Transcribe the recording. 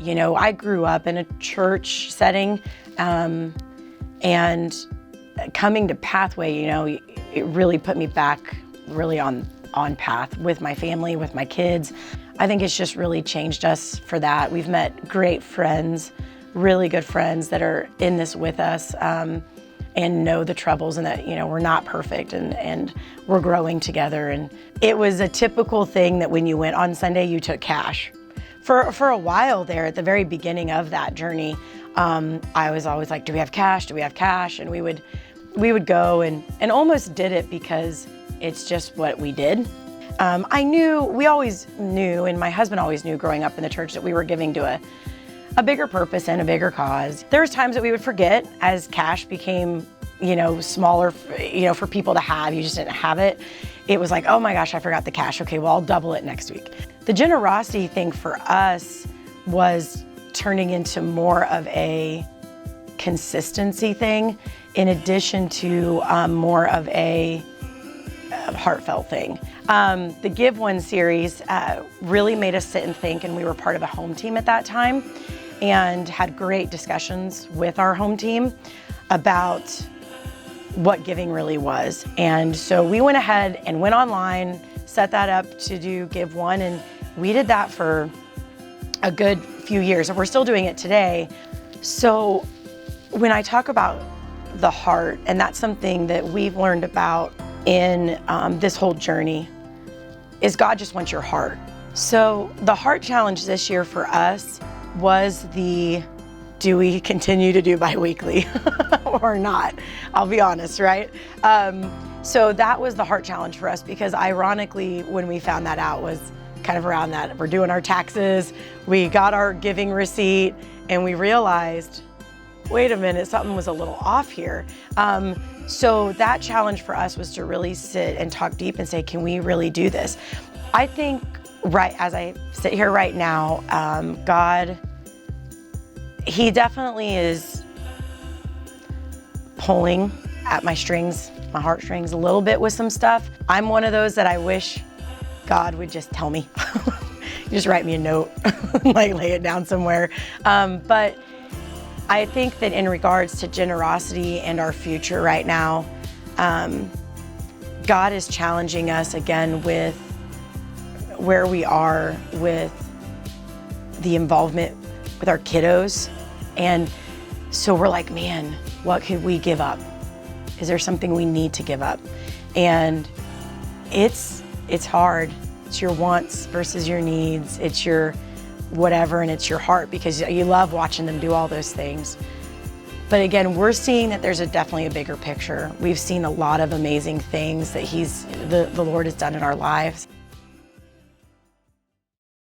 You know, I grew up in a church setting, and coming to Pathway, you know, it really put me back really on path with my family, with my kids. I think it's just really changed us for that. We've met great friends, really good friends that are in this with us, and know the troubles and that, you know, we're not perfect and we're growing together. And it was a typical thing that when you went on Sunday, you took cash. For a while there, at the very beginning of that journey, I was always like, do we have cash? Do we have cash? And we would go and almost did it because it's just what we did. We always knew, and my husband always knew growing up in the church, that we were giving to a bigger purpose and a bigger cause. There was times that we would forget as cash became, you know, smaller, you know, for people to have. You just didn't have it. It was like, oh my gosh, I forgot the cash. Okay, well, I'll double it next week. The generosity thing for us was turning into more of a consistency thing in addition to more of a heartfelt thing. The Give One series really made us sit and think, and we were part of a home team at that time and had great discussions with our home team about what giving really was. And so we went ahead and went online, set that up to do Give One, and we did that for a good few years, and we're still doing it today. So when I talk about the heart, and that's something that we've learned about in this whole journey, is God just wants your heart. So the heart challenge this year for us was do we continue to do bi-weekly or not? I'll be honest, right? So that was the heart challenge for us, because ironically, when we found that out was kind of around that. We're doing our taxes, we got our giving receipt, and we realized, wait a minute, something was a little off here. So that challenge for us was to really sit and talk deep and say, can we really do this? I think right as I sit here right now, God, He definitely is pulling at my strings, my heartstrings a little bit with some stuff. I'm one of those that I wish God would just tell me. Just write me a note, like lay it down somewhere. But I think that in regards to generosity and our future right now, God is challenging us again with where we are with the involvement with our kiddos. And so we're like, man, what could we give up? Is there something we need to give up? And it's hard. It's your wants versus your needs. It's your whatever, and it's your heart, because you love watching them do all those things. But again, we're seeing that there's definitely a bigger picture. We've seen a lot of amazing things that the Lord has done in our lives.